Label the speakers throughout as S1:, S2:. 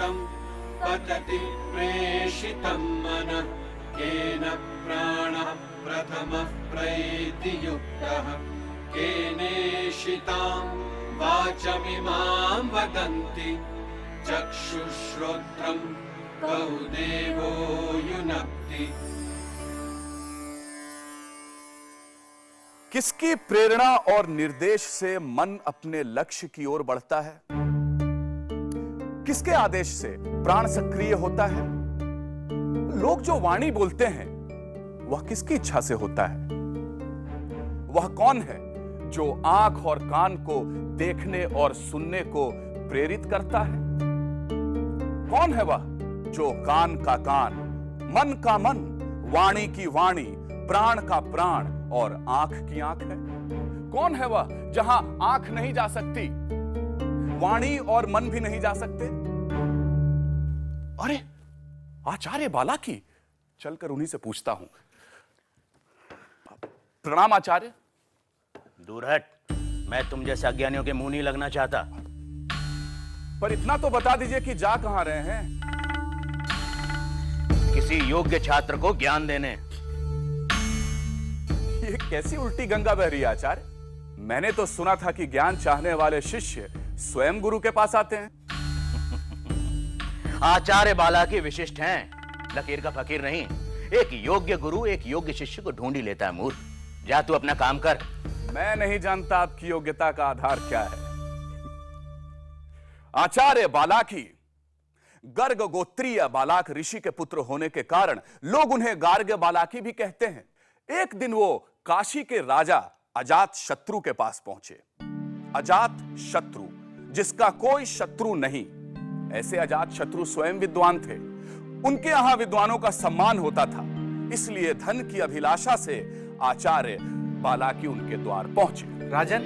S1: सुकृतं पतति प्रेषितं मनः केन प्राणः प्रथमः प्रैतियुक्तः केनेषितां वाचमिमां वदन्ति चक्षुश्रोत्रं कौ देवो युनक्ति।
S2: किसकी प्रेरणा और निर्देश से मन अपने लक्ष्य की ओर बढ़ता है? किसके आदेश से प्राण सक्रिय होता है? लोग जो वाणी बोलते हैं वह किसकी इच्छा से होता है? वह कौन है जो आंख और कान को देखने और सुनने को प्रेरित करता है? कौन है वह जो कान का कान, मन का मन, वाणी की वाणी, प्राण का प्राण और आंख की आंख है? कौन है वह जहां आंख नहीं जा सकती, वाणी और मन भी नहीं जा सकते? अरे आचार्य बालाकी, चलकर उन्हीं से पूछता हूं। प्रणाम आचार्य।
S3: दूर हट, मैं तुम जैसे अज्ञानियों के मुंह नहीं लगना चाहता।
S2: पर इतना तो बता दीजिए कि जा कहां रहे हैं?
S3: किसी योग्य छात्र को ज्ञान देने।
S2: ये कैसी उल्टी गंगा बह रही है आचार्य? मैंने तो सुना था कि ज्ञान चाहने वाले शिष्य स्वयं गुरु के पास आते हैं।
S3: आचार्य बालाकी विशिष्ट हैं, लकीर का फकीर नहीं। एक योग्य गुरु एक योग्य शिष्य को ढूंढ ही लेता है मूर्ख। जा तू अपना काम कर।
S2: मैं नहीं जानता आपकी योग्यता का आधार क्या है। आचार्य बालाकी गर्ग गोत्रीय बालाक ऋषि के पुत्र होने के कारण लोग उन्हें गार्ग बालाकी भी कहते हैं। एक दिन वो काशी के राजा अजात शत्रु के पास पहुंचे। अजात शत्रु, जिसका कोई शत्रु नहीं। ऐसे अजात शत्रु स्वयं विद्वान थे। उनके यहां विद्वानों का सम्मान होता था, इसलिए धन की अभिलाषा से आचार्य बालाकी उनके द्वार पहुंचे।
S4: राजन,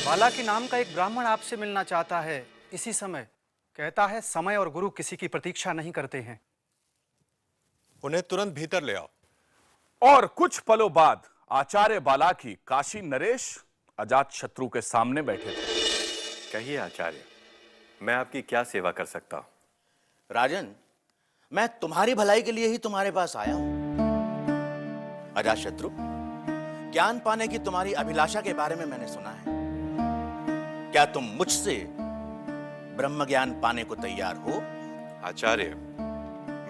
S4: बालाकी नाम का एक ब्राह्मण आपसे मिलना चाहता है इसी समय। कहता है समय और गुरु किसी की प्रतीक्षा नहीं करते हैं।
S5: उन्हें तुरंत भीतर ले आओ।
S2: और कुछ पलों बाद आचार्य बालाकी काशी नरेश अजात शत्रु के सामने बैठे थे।
S5: कहिए आचार्य, मैं आपकी क्या सेवा कर सकता हूं?
S3: राजन, मैं तुम्हारी भलाई के लिए ही तुम्हारे पास आया हूं। अजातशत्रु, ज्ञान पाने की तुम्हारी अभिलाषा के बारे में मैंने सुना है। क्या तुम मुझसे ब्रह्म ज्ञान पाने को तैयार हो?
S5: आचार्य,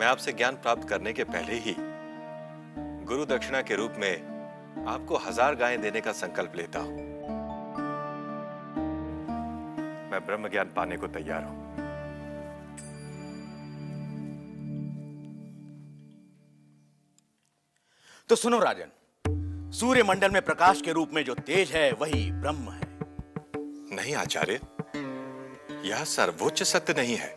S5: मैं आपसे ज्ञान प्राप्त करने के पहले ही गुरु दक्षिणा के रूप में आपको 1000 गायें देने का संकल्प लेता हूं। मैं ब्रह्म ज्ञान पाने को तैयार हूं।
S3: तो सुनो राजन, सूर्यमंडल में प्रकाश के रूप में जो तेज है वही ब्रह्म है।
S5: नहीं आचार्य, यह सर्वोच्च सत्य नहीं है।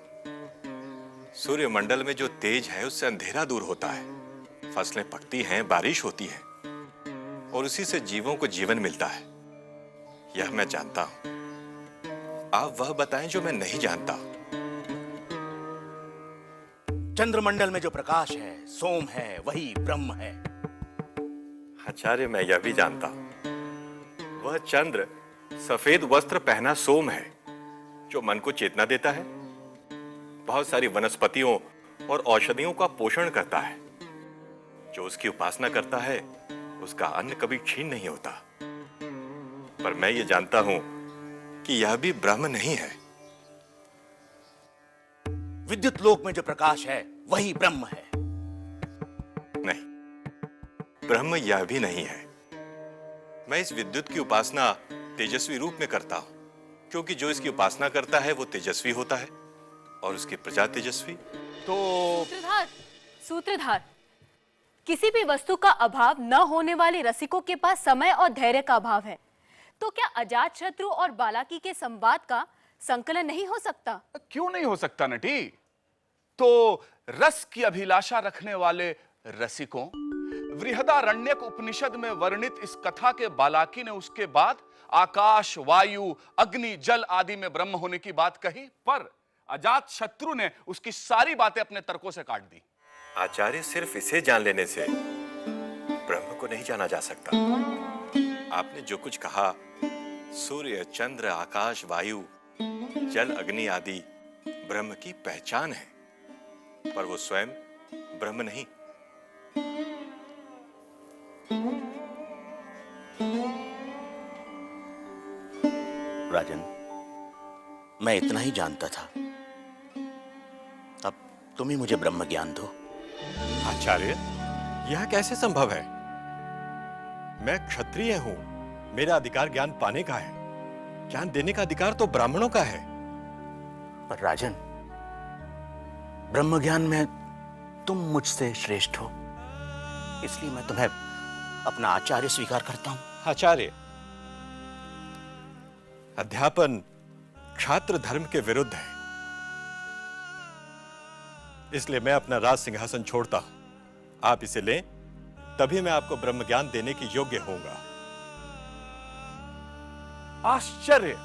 S5: सूर्यमंडल में जो तेज है उससे अंधेरा दूर होता है, फसलें पकती हैं, बारिश होती है और उसी से जीवों को जीवन मिलता है। यह मैं जानता हूं। आप वह बताएं जो मैं नहीं जानता।
S3: चंद्रमंडल में जो प्रकाश है, सोम है, वही ब्रह्म है।
S5: आचार्य, मैं यह भी जानता हूं। वह चंद्र सफेद वस्त्र पहना सोम है जो मन को चेतना देता है, बहुत सारी वनस्पतियों और औषधियों का पोषण करता है। जो उसकी उपासना करता है उसका अन्न कभी क्षीण नहीं होता। पर मैं ये जानता हूं कि यह भी ब्रह्म नहीं है।
S3: विद्युत लोक में जो प्रकाश है वही ब्रह्म है।
S5: नहीं, ब्रह्म यह भी नहीं है। मैं इस विद्युत की उपासना तेजस्वी रूप में करता हूं, क्योंकि जो इसकी उपासना करता है वो तेजस्वी होता है और उसकी प्रजा तेजस्वी।
S2: तो
S6: सूत्रधार, किसी भी वस्तु का अभाव न होने वाले रसिकों के पास समय और धैर्य का अभाव है। तो क्या अजातशत्रु और बालाकी के संवाद का संकलन नहीं हो सकता?
S2: क्यों नहीं हो सकता नटी? तो रस की अभिलाषा रखने वाले रसिकों, बृहदारण्यक उपनिषद में वर्णित इस कथा के बालाकी ने उसके बाद आकाश, वायु, अग्नि, जल आदि में ब्रह्म होने की बात कही, पर अजातशत्रु ने उसकी सारी बातें अपने तर्कों से काट दी।
S5: आचार्य, सिर्फ इसे जान लेने से ब्रह्म को नहीं जाना जा सकता। आपने जो कुछ कहा, सूर्य, चंद्र, आकाश, वायु, जल, अग्नि आदि, ब्रह्म की पहचान है, पर वो स्वयं ब्रह्म नहीं।
S3: राजन, मैं इतना ही जानता था। अब तुम ही मुझे ब्रह्म ज्ञान दो।
S5: आचार्य, यह कैसे संभव है? मैं क्षत्रिय हूं, मेरा अधिकार ज्ञान पाने का है। ज्ञान देने का अधिकार तो ब्राह्मणों का है।
S3: पर राजन, ब्रह्म ज्ञान में तुम मुझसे श्रेष्ठ हो, इसलिए मैं तुम्हें अपना आचार्य स्वीकार करता हूं।
S5: आचार्य, अध्यापन क्षात्र धर्म के विरुद्ध है, इसलिए मैं अपना राज सिंहासन छोड़ता हूं। आप इसे लें, तभी मैं आपको ब्रह्म ज्ञान देने की योग्य होऊंगा।
S2: आश्चर्य!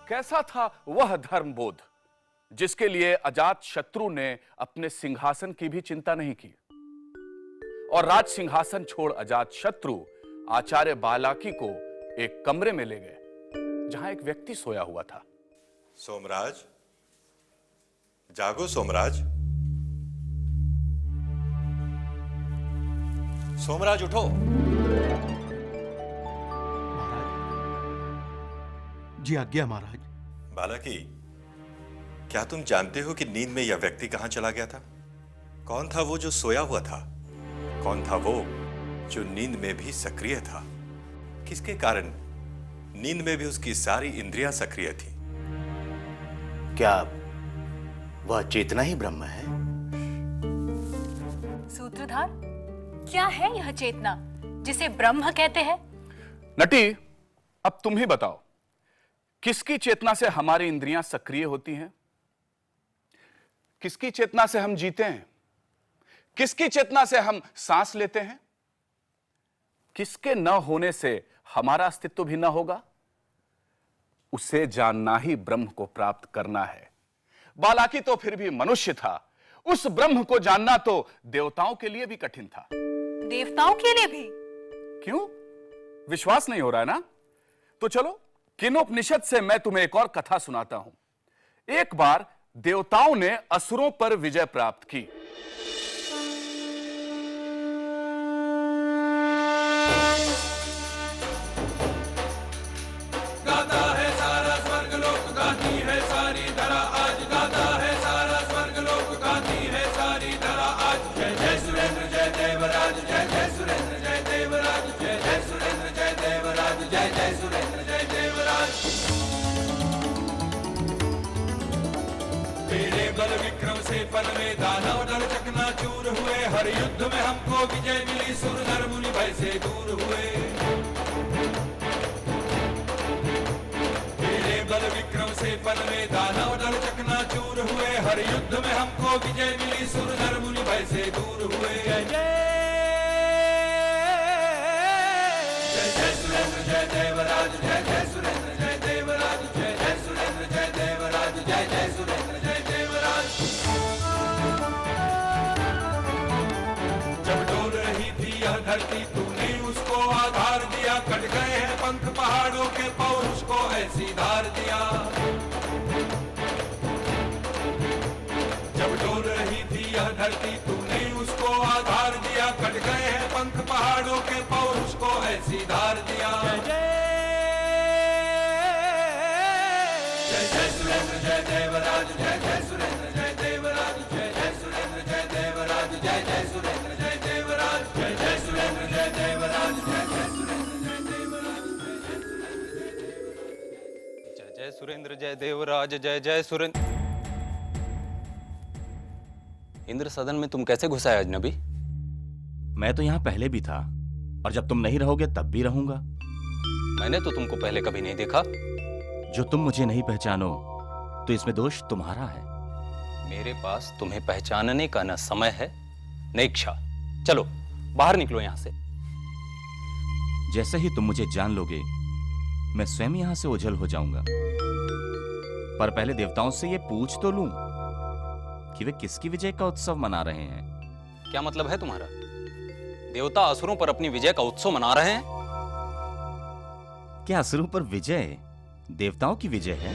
S2: कैसा था वह धर्मबोध जिसके लिए अजात शत्रु ने अपने सिंहासन की भी चिंता नहीं की, और राज सिंहासन छोड़ अजात शत्रु आचार्य बालाकी को एक कमरे में ले गए जहां एक व्यक्ति सोया हुआ था।
S5: सोमराज, जागो सोमराज। सोमराज उठो।
S7: जी आज्ञा महाराज।
S5: बालाकी, क्या तुम जानते हो कि नींद में यह व्यक्ति कहां चला गया था? कौन था वो जो सोया हुआ था? कौन था वो जो नींद में भी सक्रिय था? किसके कारण नींद में भी उसकी सारी इंद्रियां सक्रिय थी?
S3: क्या वह चेतना ही ब्रह्म है?
S6: सूत्रधार, क्या है यह चेतना जिसे ब्रह्म कहते हैं?
S2: नटी, अब तुम ही बताओ, किसकी चेतना से हमारी इंद्रियां सक्रिय होती हैं? किसकी चेतना से हम जीते हैं? किसकी चेतना से हम सांस लेते हैं? किसके न होने से हमारा अस्तित्व भी न होगा? उसे जानना ही ब्रह्म को प्राप्त करना है। बालाकी तो फिर भी मनुष्य था, उस ब्रह्म को जानना तो देवताओं के लिए भी कठिन था।
S6: देवताओं के लिए भी?
S2: क्यों? विश्वास नहीं हो रहा है ना? तो चलो, किनोपनिषद से मैं तुम्हें एक और कथा सुनाता हूं। एक बार देवताओं ने असुरों पर विजय प्राप्त की।
S1: गाता है सारा स्वर्ग लोक, गाती है सारी धरा आज। गाता है सारा स्वर्ग लोक, गाती है सारी धरा आज। जय जय सुरेंद्र जय देवराज, जय जय सुरेंद्र जय देवराज, जय जय सुरेंद्र जय देवराज, जय जय सुरेंद्र जय देवराज। तेरे बल विक्रम से पल में दानव दल चकनाचूर हुए। हर युद्ध में हमको विजय मिली, सुर नर मुनि भय से दूर हुए। तेरे बल विक्रम से पल में दानव दल चकनाचूर हुए। हर युद्ध में हमको विजय मिली, सुर नर मुनि भय से दूर हुए। जय जय सुरेंद्र जय देवराज, जय जय सुरेंद्र जय देवराज, जय जय सुरेंद्र जय देवराज, जय जय सुरेंद्र जय देवराज। जब डोल रही थी यह धरती, तूने उसको आधार दिया। कट गए हैं पंख पहाड़ों के, पौरुष को ऐसी धार दिया। जब डोल रही थी यह धरती, तूने उसको आधार दिया। कट गए हैं पंख पहाड़ों के, पौरुष को ऐसी धार दिया। जय जय सुरेंद्र जय देवराज, जय जय सुरेंद्र जय देवराज, जय जय सुरेंद्र जय देवराज, जय जय सुरेंद्र जय देवराज, जय जय सुरेंद्र जय देवराज, जय जय सुरेंद्र जय देवराज,
S8: जय जय सुरेंद्र जय देवराज, जय जय सुरेंद्र। इंद्र सदन में तुम कैसे घुस आए अजनबी?
S3: मैं तो यहाँ पहले भी था, और जब तुम नहीं रहोगे तब भी रहूंगा।
S8: मैंने तो तुमको पहले कभी नहीं देखा।
S3: जो तुम मुझे नहीं पहचानो तो इसमें दोष तुम्हारा है।
S8: मेरे पास तुम्हें पहचानने का न समय है न इच्छा। चलो बाहर निकलो यहां से।
S3: जैसे ही तुम मुझे जान लोगे, मैं स्वयं यहां से ओझल हो जाऊंगा। पर पहले देवताओं से ये पूछ तो लूं कि वे किसकी विजय का उत्सव मना रहे हैं।
S8: क्या मतलब है तुम्हारा? देवता असुरों पर अपनी विजय का उत्सव मना रहे हैं?
S3: क्या असुरों पर विजय देवताओं की विजय है?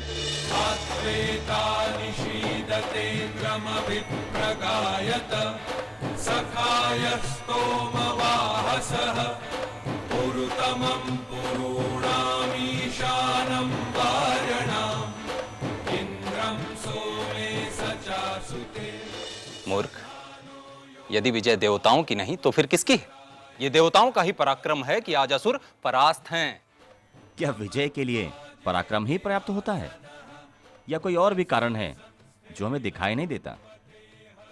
S1: त्वेता निषीदतेन्द्रमभिप्रगायत सखाय स्तोमवाहसः पुरुतमं पुरूणामीशानं वारणाम् इंद्रं सोमे सचासुते।
S8: मूर्ख, यदि विजय देवताओं की नहीं तो फिर किसकी है? ये देवताओं का ही पराक्रम है कि आज असुर परास्त हैं।
S3: क्या विजय के लिए पराक्रम ही पर्याप्त होता है, या कोई और भी कारण है जो हमें दिखाई नहीं देता?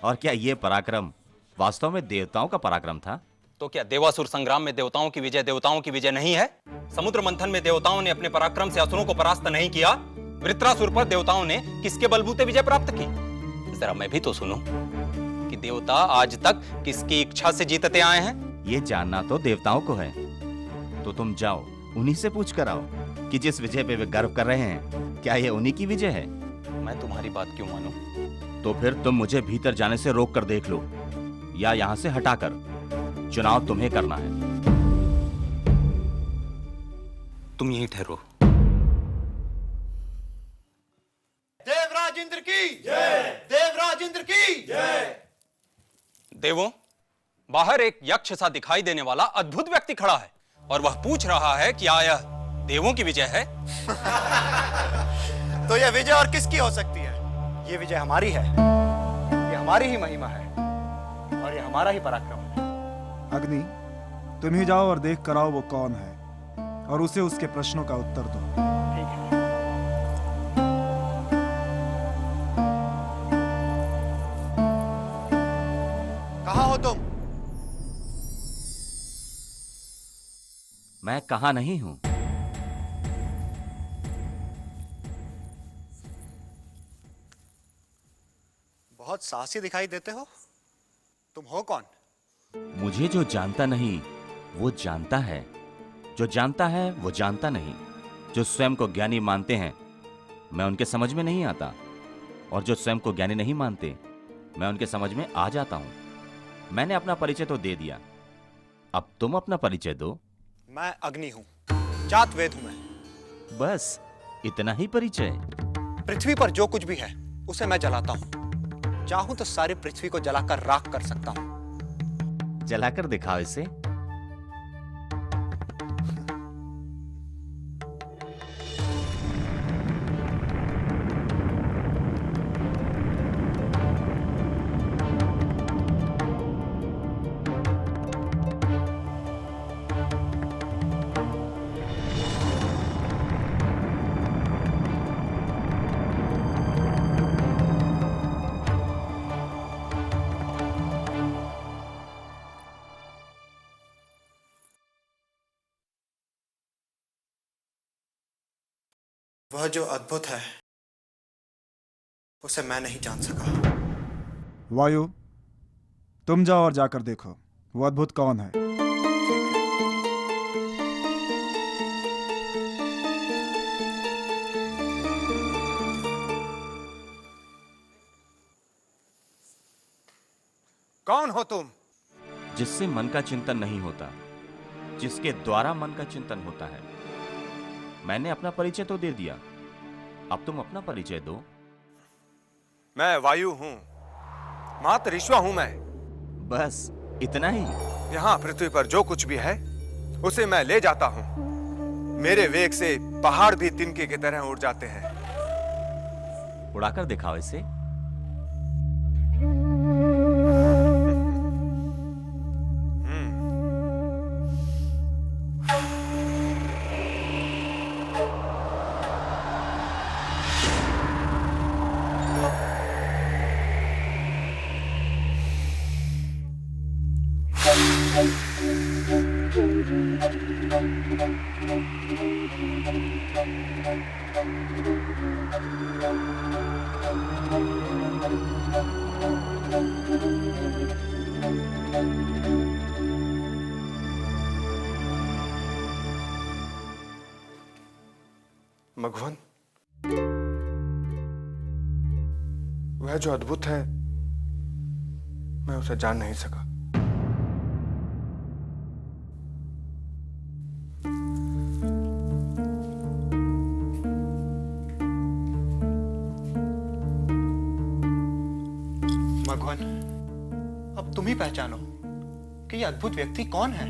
S3: और क्या यह पराक्रम वास्तव में देवताओं का पराक्रम था?
S8: तो क्या देवासुर संग्राम में देवताओं की विजय नहीं है? समुद्र मंथन में देवताओं ने अपने पराक्रम से असुरों को परास्त नहीं किया? वृत्रासुर पर देवताओं ने किसके बलबूते विजय प्राप्त की? जरा मैं भी तो सुनूं कि देवता आज तक किसकी इच्छा से जीतते आए हैं।
S3: ये जानना तो देवताओं को है, तो तुम जाओ उन्हीं से पूछ कर आओ कि जिस विजय पे वे गर्व कर रहे हैं, क्या ये उन्हीं की विजय है?
S8: मैं तुम्हारी बात क्यों मानूं?
S3: तो फिर तुम मुझे भीतर जाने से रोक कर देख लो, या यहां से हटाकर। चुनाव तुम्हें करना है।
S8: तुम यहीं ठहरो।
S7: देवराज इंद्र की जय, देवराज इंद्र की जय।
S8: देवों, बाहर एक यक्ष सा दिखाई देने वाला अद्भुत व्यक्ति खड़ा है और वह पूछ रहा है कि आया देवों की विजय है?
S4: तो यह विजय और किसकी हो सकती है? ये विजय हमारी है, ये हमारी ही महिमा है और ये हमारा ही पराक्रम है।
S9: अग्नि, तुम ही जाओ और देख कर आओ वो कौन है और उसे उसके प्रश्नों का उत्तर दो।
S4: ठीक है। कहाँ हो तुम?
S3: मैं कहां नहीं हूं।
S4: बहुत साहसी दिखाई देते हो। तुम हो कौन?
S3: मुझे जो जानता नहीं वो जानता है, जो जानता है वो जानता नहीं। जो स्वयं को ज्ञानी मानते हैं मैं उनके समझ में नहीं आता, और जो स्वयं को ज्ञानी नहीं मानते मैं उनके समझ में आ जाता हूं। मैंने अपना परिचय तो दे दिया, अब तुम अपना परिचय दो।
S4: मैं अग्नि हूं, जात वेद हूं मैं।
S3: बस इतना ही परिचय?
S4: पृथ्वी पर जो कुछ भी है उसे मैं जलाता हूं। चाहूं तो सारी पृथ्वी को जलाकर राख कर सकता हूं।
S3: जलाकर दिखाओ इसे।
S4: वह जो अद्भुत है उसे मैं नहीं जान सका।
S9: वायु, तुम जाओ और जाकर देखो वो अद्भुत कौन है।
S4: कौन हो तुम?
S3: जिससे मन का चिंतन नहीं होता, जिसके द्वारा मन का चिंतन होता है। मैंने अपना परिचय तो दे दिया, अब तुम अपना परिचय दो।
S5: मैं वायु हूं, मात्र ईश्वर हूं मैं।
S3: बस इतना ही?
S5: यहां पृथ्वी पर जो कुछ भी है उसे मैं ले जाता हूं। मेरे वेग से पहाड़ भी तिनके की तरह उड़ जाते हैं।
S3: उड़ाकर दिखाओ इसे।
S5: मघवन, वह जो अद्भुत है मैं उसे जान नहीं सका।
S7: मघवन, अब तुम ही पहचानो कि ये अद्भुत व्यक्ति कौन है।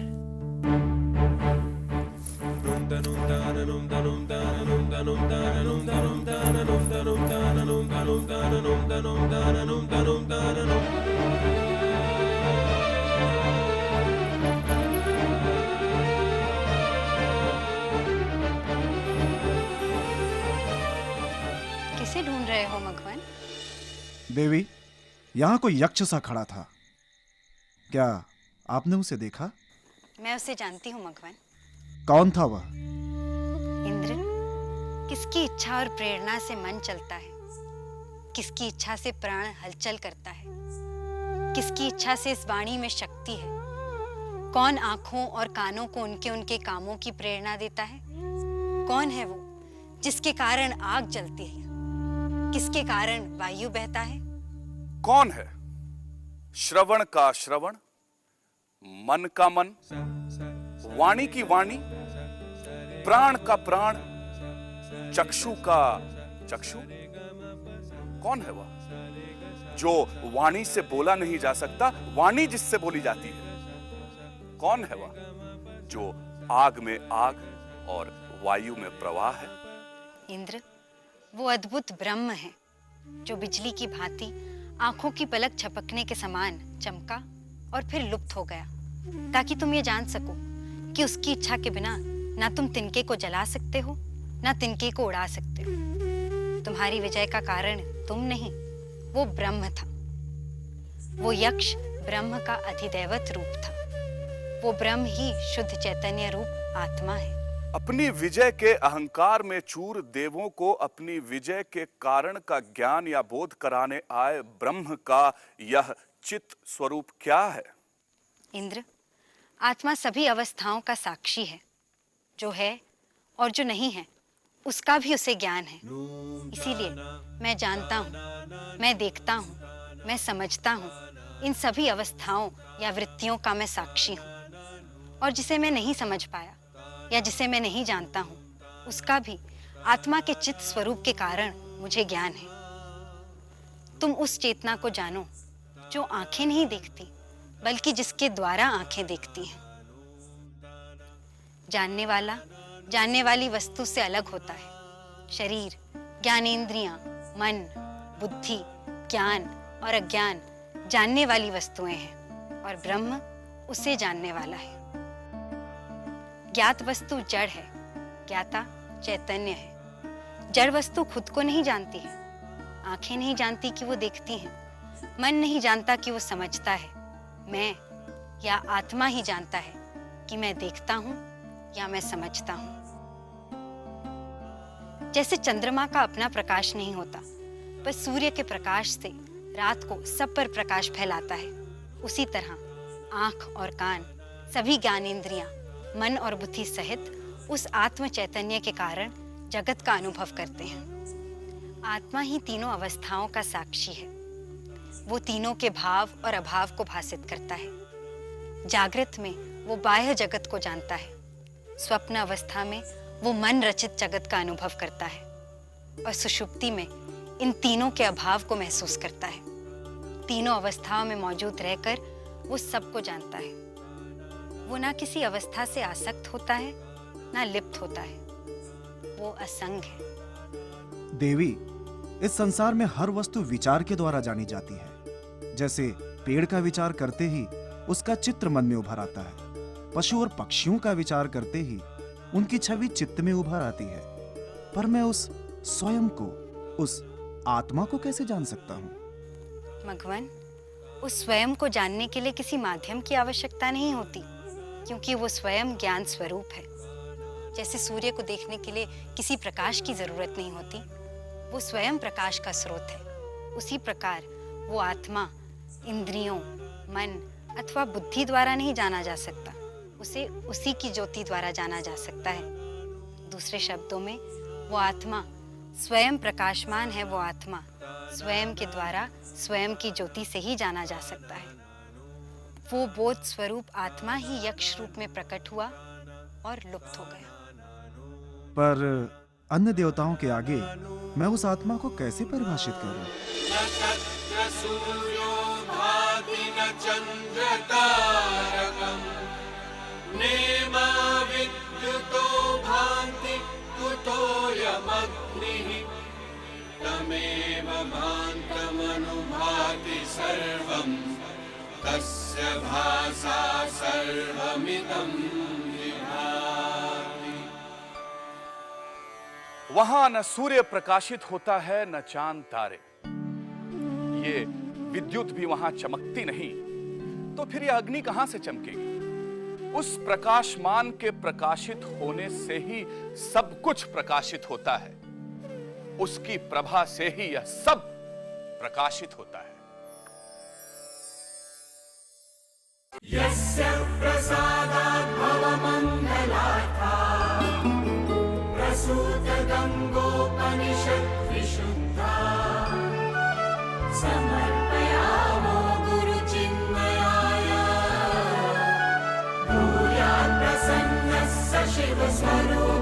S10: किसे ढूंढ रहे हो मघवन?
S9: देवी, यहाँ कोई यक्ष सा खड़ा था, क्या आपने उसे देखा?
S10: मैं उसे जानती हूँ मघवन।
S9: कौन था वह?
S10: इंद्र, किसकी इच्छा और प्रेरणा से मन चलता है, किसकी इच्छा से प्राण हलचल करता है, किसकी इच्छा से इस वाणी में शक्ति है, कौन आंखों और कानों को उनके उनके कामों की प्रेरणा देता है, कौन है वो जिसके कारण आग जलती है, किसके कारण वायु बहता है?
S2: कौन है श्रवण का श्रवण, मन का मन, वाणी की वाणी, प्राण का प्राण, चक्षु का चक्षु? कौन है वह जो वाणी से बोला नहीं जा सकता, वाणी जिससे बोली जाती है? कौन है वह जो आग में आग और वायु में प्रवाह है?
S10: इंद्र, वो अद्भुत ब्रह्म है जो बिजली की भांति आंखों की पलक झपकने के समान चमका और फिर लुप्त हो गया, ताकि तुम ये जान सको कि उसकी इच्छा के बिना ना तुम तिनके को जला सकते हो, ना तिनके को उड़ा सकते हो। तुम्हारी विजय का कारण तुम नहीं, वो ब्रह्म था। वो यक्ष ब्रह्म का अधिदैवत रूप था। वो ब्रह्म ही शुद्ध चैतन्य रूप आत्मा है।
S2: अपनी विजय के अहंकार में चूर देवों को अपनी विजय के कारण का ज्ञान या बोध कराने आए ब्रह्म का यह चित स्वरूप क्या है?
S10: इंद्र, आत्मा सभी अवस्थाओं का साक्षी है, जो है और जो नहीं है उसका भी उसे ज्ञान है। इसीलिए मैं जानता हूँ, मैं देखता हूँ, मैं समझता हूँ, इन सभी अवस्थाओं या वृत्तियों का मैं साक्षी हूँ। और जिसे मैं नहीं समझ पाया या जिसे मैं नहीं जानता हूँ, उसका भी आत्मा के चित्त स्वरूप के कारण मुझे ज्ञान है। तुम उस चेतना को जानो जो आंखें नहीं देखती, बल्कि जिसके द्वारा आंखें देखती हैं। जानने वाला जानने वाली वस्तु से अलग होता है। शरीर, ज्ञानेंद्रियां, मन, बुद्धि, ज्ञान और अज्ञान जानने वाली वस्तुएं हैं और ब्रह्म उसे जानने वाला है। ज्ञात वस्तु जड़ है, ज्ञाता चैतन्य है। जड़ वस्तु खुद को नहीं जानती है, आंखें नहीं जानती कि वो देखती हैं, मन नहीं जानता कि वो समझता है। मैं या आत्मा ही जानता है कि मैं देखता हूँ या मैं समझता हूँ। जैसे चंद्रमा का अपना प्रकाश नहीं होता, पर सूर्य के प्रकाश से रात को सब पर प्रकाश फैलाता है, उसी तरह आंख और कान, सभी ज्ञानेंद्रियां, मन और बुद्धि सहित उस आत्म चैतन्य के कारण जगत का अनुभव करते हैं। आत्मा ही तीनों अवस्थाओं का साक्षी है। वो तीनों के भाव और अभाव को भासित करता है। जागृत में वो बाह्य जगत को जानता है, स्वप्न अवस्था में वो मन रचित जगत का अनुभव करता है और सुषुप्ति में इन तीनों के अभाव को महसूस करता है। तीनों अवस्थाओं में मौजूद रहकर वो सबको जानता है। वो ना किसी अवस्था से आसक्त होता है, ना लिप्त होता है। वो असंग है।
S9: देवी, इस संसार में हर वस्तु विचार के द्वारा जानी जाती है। जैसे पेड़ का विचार करते ही उसका चित्र मन में उभर आता है, पशु और पक्षियों का विचार करते ही उनकी छवि चित्त में उभर आती है। पर मैं उस स्वयं को, उस आत्मा को कैसे जान सकता हूँ?
S10: मघवन, उस स्वयं को जानने के लिए किसी माध्यम की आवश्यकता नहीं होती, क्योंकि वो स्वयं ज्ञान स्वरूप है। जैसे सूर्य को देखने के लिए किसी प्रकाश की जरूरत नहीं होती, वो स्वयं प्रकाश का स्रोत है। उसी प्रकार वो आत्मा इंद्रियों, मन अथवा बुद्धि द्वारा नहीं जाना जा सकता, उसे उसी की ज्योति द्वारा जाना जा सकता है। दूसरे शब्दों में, वो आत्मा स्वयं प्रकाशमान है। वो आत्मा स्वयं के द्वारा स्वयं की ज्योति से ही जाना जा सकता है। वो बोध स्वरूप आत्मा ही यक्ष रूप में प्रकट हुआ और लुप्त हो गया।
S9: पर अन्य देवताओं के आगे मैं उस आत्मा को कैसे परिभाषित करूं?
S1: चन्द्रतारकम् नेमा विद्युतो भान्ति कुतोऽयमग्निः तमेव भान्तमनुभाति सर्वम् तस्य भासा सर्वमिदं विभाति।
S2: वहां न सूर्य प्रकाशित होता है न चांद तारे, ये विद्युत भी वहां चमकती नहीं, तो फिर यह अग्नि कहां से चमकेगी? उस प्रकाशमान के प्रकाशित होने से ही सब कुछ प्रकाशित होता है, उसकी प्रभा से ही यह सब प्रकाशित होता है।
S1: यस्य प्रसादात् भवमङ्गलार्था प्रसूतगङ्गोपनिषत् विशुद्धा समर्पयामो गुरुचिन्मयाय भूयात् प्रसन्नः स शिवस्वरूपः।